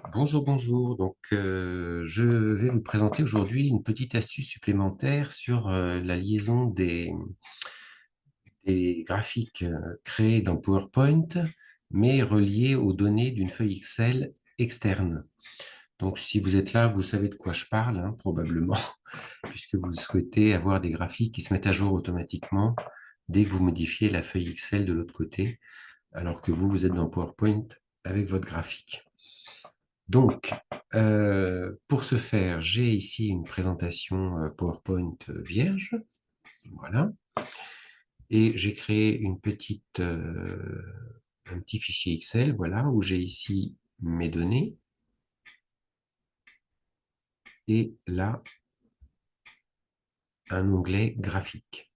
Bonjour, bonjour. Je vais vous présenter aujourd'hui une petite astuce supplémentaire sur la liaison des graphiques créés dans PowerPoint, mais reliés aux données d'une feuille Excel externe. Donc, si vous êtes là, vous savez de quoi je parle, hein, probablement, puisque vous souhaitez avoir des graphiques qui se mettent à jour automatiquement dès que vous modifiez la feuille Excel de l'autre côté, alors que vous êtes dans PowerPoint avec votre graphique. Donc, pour ce faire, j'ai ici une présentation PowerPoint vierge, voilà, et j'ai créé un petit fichier Excel, voilà, où j'ai ici mes données, et là, un onglet graphique.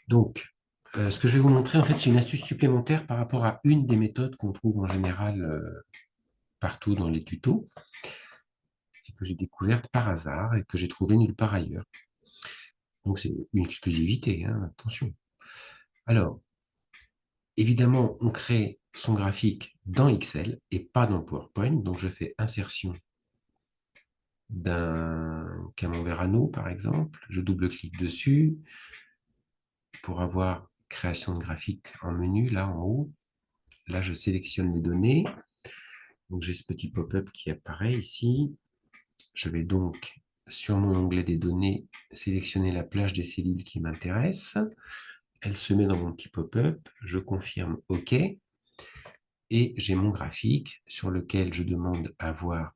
Donc, ce que je vais vous montrer, en fait, c'est une astuce supplémentaire par rapport à une des méthodes qu'on trouve en général partout dans les tutos, et que j'ai découverte par hasard, et que j'ai trouvée nulle part ailleurs. Donc, c'est une exclusivité, hein, attention. Alors, évidemment, on crée son graphique dans Excel et pas dans PowerPoint. Donc, je fais insertion d'un camembert anneau, par exemple. Je double-clique dessus pour avoir création de graphique en menu, là en haut. Là, je sélectionne les données. Donc, j'ai ce petit pop-up qui apparaît ici. Je vais donc, sur mon onglet des données, sélectionner la plage des cellules qui m'intéresse. Elle se met dans mon petit pop-up. Je confirme OK. Et j'ai mon graphique sur lequel je demande à voir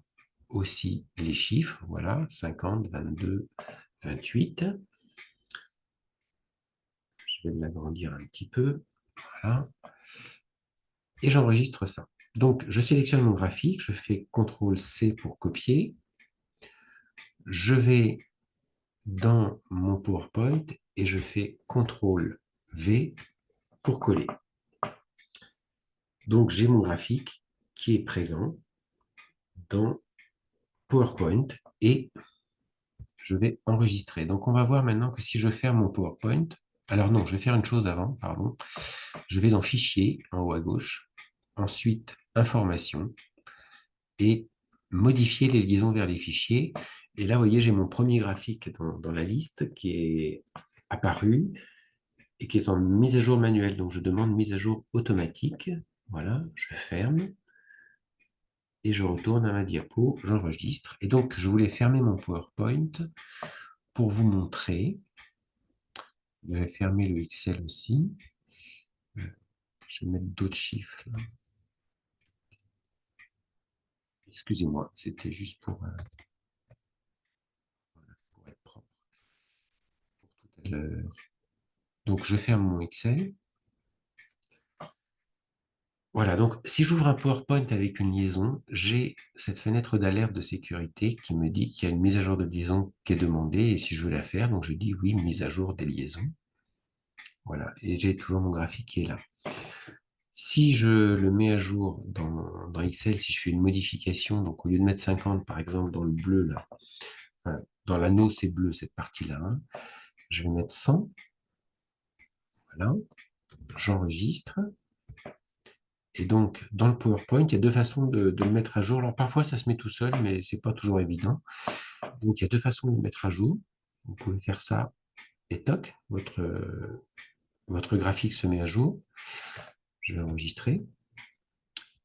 aussi les chiffres. Voilà, 50, 22, 28. Je vais l'agrandir un petit peu. Voilà. Et j'enregistre ça. Donc, je sélectionne mon graphique, je fais CTRL-C pour copier. Je vais dans mon PowerPoint et je fais CTRL-V pour coller. Donc, j'ai mon graphique qui est présent dans PowerPoint et je vais enregistrer. Donc, on va voir maintenant que si je ferme mon PowerPoint, alors non, je vais faire une chose avant, pardon. Je vais dans Fichier, en haut à gauche, ensuite Information, et modifier les liaisons vers les fichiers. Et là, vous voyez, j'ai mon premier graphique dans la liste qui est apparu et qui est en mise à jour manuelle. Donc, je demande mise à jour automatique. Voilà, je ferme et je retourne à ma diapo, j'enregistre. Et donc, je voulais fermer mon PowerPoint pour vous montrer. Je vais fermer le Excel aussi. Je vais mettre d'autres chiffres. Excusez-moi, c'était juste pour être propre pour tout à l'heure. Donc, je ferme mon Excel. Voilà, donc si j'ouvre un PowerPoint avec une liaison, j'ai cette fenêtre d'alerte de sécurité qui me dit qu'il y a une mise à jour de liaison qui est demandée. Et si je veux la faire, donc je dis oui, mise à jour des liaisons. Voilà, et j'ai toujours mon graphique qui est là. Si je le mets à jour dans Excel, si je fais une modification, donc au lieu de mettre 50 par exemple dans le bleu là, enfin, dans l'anneau c'est bleu cette partie-là, hein, je vais mettre 100, voilà, j'enregistre. Et donc, dans le PowerPoint, il y a deux façons de le mettre à jour. Alors, parfois, ça se met tout seul, mais c'est pas toujours évident. Donc, il y a deux façons de le mettre à jour. Vous pouvez faire ça et toc, votre graphique se met à jour. Je vais enregistrer.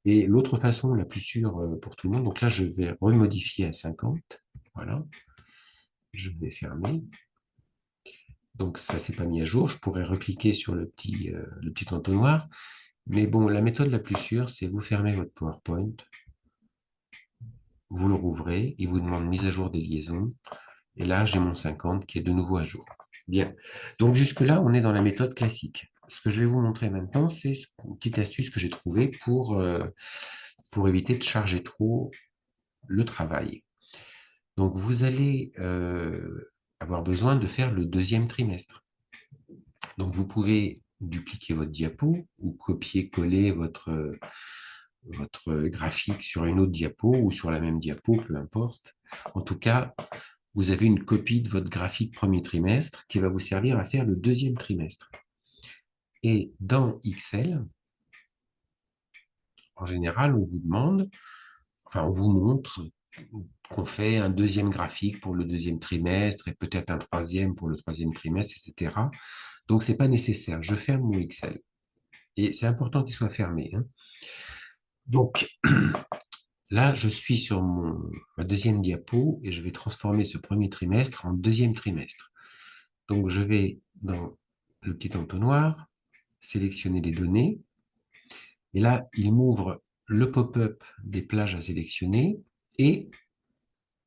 Et l'autre façon, la plus sûre pour tout le monde, donc là, je vais remodifier à 50. Voilà. Je vais fermer. Donc, ça, c'est pas mis à jour. Je pourrais recliquer sur le petit entonnoir. Mais bon, la méthode la plus sûre, c'est vous fermez votre PowerPoint, vous le rouvrez, il vous demande mise à jour des liaisons. Et là, j'ai mon 50 qui est de nouveau à jour. Bien. Donc jusque-là, on est dans la méthode classique. Ce que je vais vous montrer maintenant, c'est une petite astuce que j'ai trouvée pour éviter de charger trop le travail. Donc vous allez avoir besoin de faire le deuxième trimestre. Donc vous pouvez dupliquer votre diapo ou copier-coller votre graphique sur une autre diapo ou sur la même diapo, peu importe. En tout cas, vous avez une copie de votre graphique premier trimestre qui va vous servir à faire le deuxième trimestre. Et dans Excel, en général, on vous demande enfin, on vous montre qu'on fait un deuxième graphique pour le deuxième trimestre et peut-être un troisième pour le troisième trimestre, etc. Donc, c'est pas nécessaire. Je ferme mon Excel. Et c'est important qu'il soit fermé, hein. Donc, là, je suis sur ma deuxième diapo et je vais transformer ce premier trimestre en deuxième trimestre. Donc, je vais dans le petit entonnoir, sélectionner les données. Et là, il m'ouvre le pop-up des plages à sélectionner et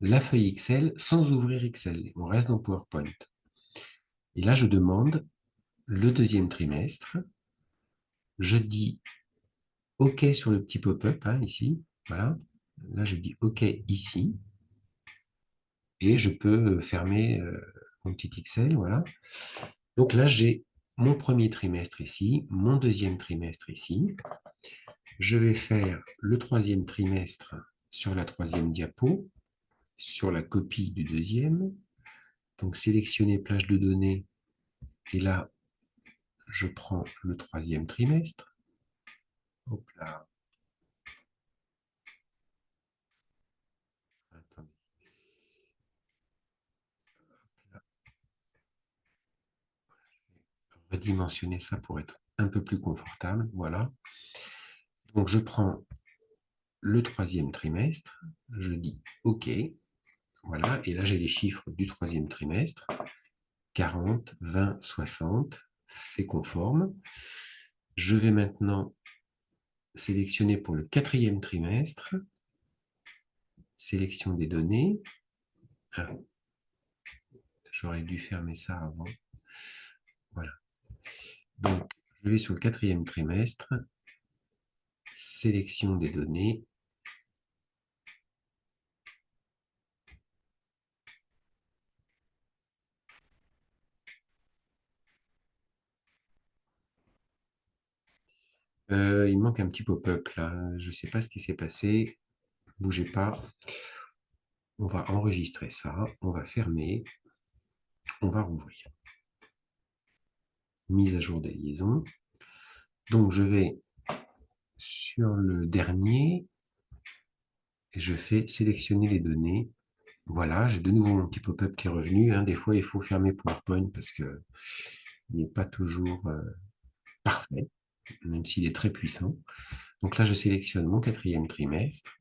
la feuille Excel sans ouvrir Excel. On reste dans PowerPoint. Et là, je demande le deuxième trimestre. Je dis OK sur le petit pop-up, hein, ici. Voilà. Là, je dis OK ici. Et je peux fermer mon petit Excel. Voilà. Donc là, j'ai mon premier trimestre ici, mon deuxième trimestre ici. Je vais faire le troisième trimestre sur la troisième diapo, sur la copie du deuxième. Donc, sélectionner plage de données. Et là, je prends le troisième trimestre. Hop là. Attendez. Je vais redimensionner ça pour être un peu plus confortable. Voilà. Donc, je prends le troisième trimestre. Je dis OK. Voilà. Et là, j'ai les chiffres du troisième trimestre. 40, 20, 60. C'est conforme. Je vais maintenant sélectionner pour le quatrième trimestre. Sélection des données. Ah, j'aurais dû fermer ça avant. Voilà. Donc, je vais sur le quatrième trimestre. Sélection des données. Il manque un petit pop-up là. Je ne sais pas ce qui s'est passé. Bougez pas. On va enregistrer ça. On va fermer. On va rouvrir. Mise à jour des liaisons. Donc, je vais sur le dernier et je fais sélectionner les données. Voilà, j'ai de nouveau mon petit pop-up qui est revenu, hein. Des fois, il faut fermer PowerPoint parce que il n'est pas toujours parfait, même s'il est très puissant. Donc là, je sélectionne mon quatrième trimestre,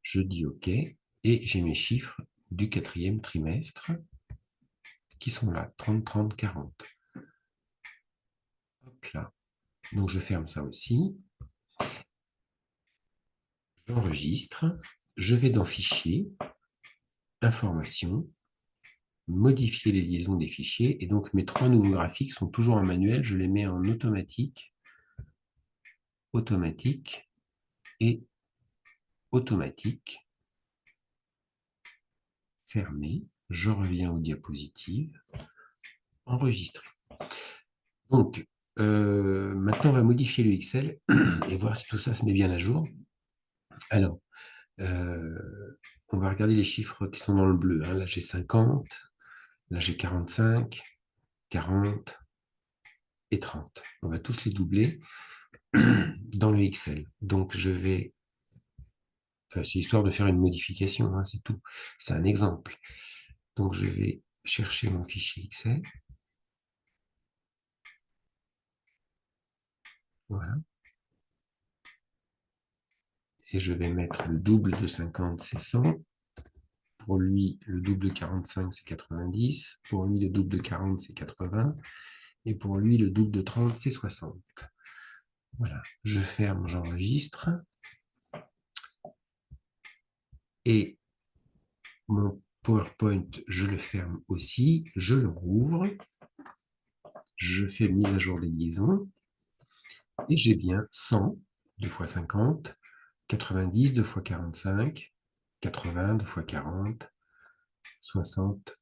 je dis OK, et j'ai mes chiffres du quatrième trimestre qui sont là, 30, 30, 40. Hop là. Donc je ferme ça aussi, j'enregistre, je vais dans Fichier, Information, modifier les liaisons des fichiers, et donc mes trois nouveaux graphiques sont toujours en manuel, je les mets en automatique, automatique et automatique. Fermé, je reviens aux diapositives, enregistrer. Donc, maintenant, on va modifier le Excel et voir si tout ça se met bien à jour. Alors, on va regarder les chiffres qui sont dans le bleu, hein. Là, j'ai 50, là, j'ai 45, 40 et 30. On va tous les doubler dans le Excel. Donc, je vais... Enfin, c'est histoire de faire une modification, hein, c'est tout. C'est un exemple. Donc, je vais chercher mon fichier Excel. Voilà. Et je vais mettre le double de 50, c'est 100. Pour lui, le double de 45, c'est 90. Pour lui, le double de 40, c'est 80. Et pour lui, le double de 30, c'est 60. Voilà, je ferme, j'enregistre. Et mon PowerPoint, je le ferme aussi. Je le rouvre. Je fais mise à jour des liaisons. Et j'ai bien 100, 2 fois 50, 90, 2 fois 45, 80, 2 fois 40, 60,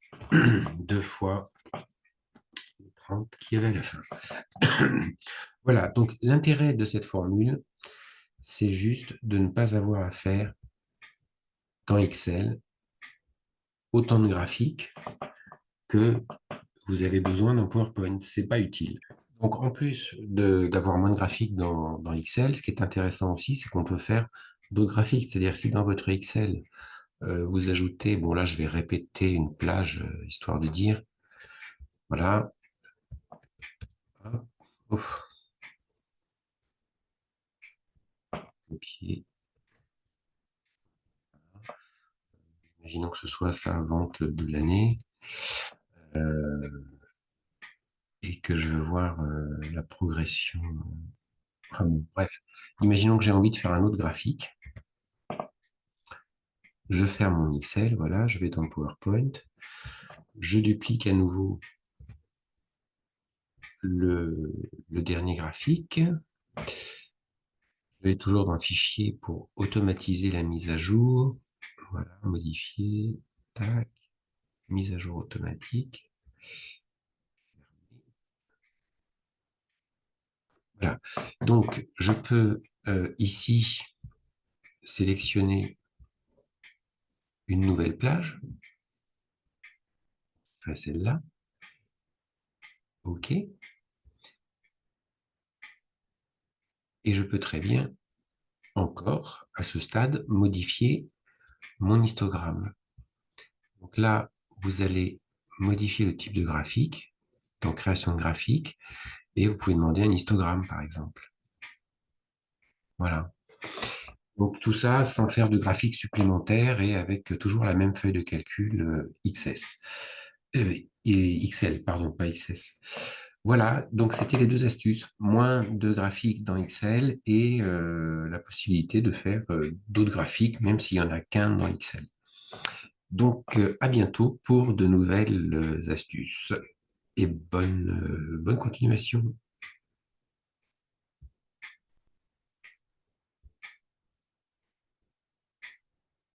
2 fois 30 qui avait à la fin. Voilà, donc l'intérêt de cette formule, c'est juste de ne pas avoir à faire dans Excel autant de graphiques que vous avez besoin dans PowerPoint. Ce n'est pas utile. Donc, en plus d'avoir moins de graphiques dans Excel, ce qui est intéressant aussi, c'est qu'on peut faire d'autres graphiques. C'est-à-dire, si dans votre Excel, vous ajoutez, bon là, je vais répéter une plage, histoire de dire, voilà, hop, ouf, copier. Imaginons que ce soit sa vente de l'année, euh, et que je veux voir la progression. Ah bon, bref, imaginons que j'ai envie de faire un autre graphique. Je ferme mon Excel, voilà, je vais dans PowerPoint. Je duplique à nouveau le dernier graphique. Je vais toujours dans le fichier pour automatiser la mise à jour. Voilà, modifier, tac, mise à jour automatique. Voilà. Donc, je peux ici sélectionner une nouvelle plage, enfin celle-là. OK. Et je peux très bien encore, à ce stade, modifier mon histogramme. Donc là, vous allez modifier le type de graphique, dans création de graphique, et vous pouvez demander un histogramme, par exemple. Voilà. Donc tout ça sans faire de graphique supplémentaire et avec toujours la même feuille de calcul XS. Et XL, pardon, pas XS. Voilà, donc c'était les deux astuces. Moins de graphiques dans Excel et la possibilité de faire d'autres graphiques, même s'il n'y en a qu'un dans Excel. Donc à bientôt pour de nouvelles astuces et bonne continuation.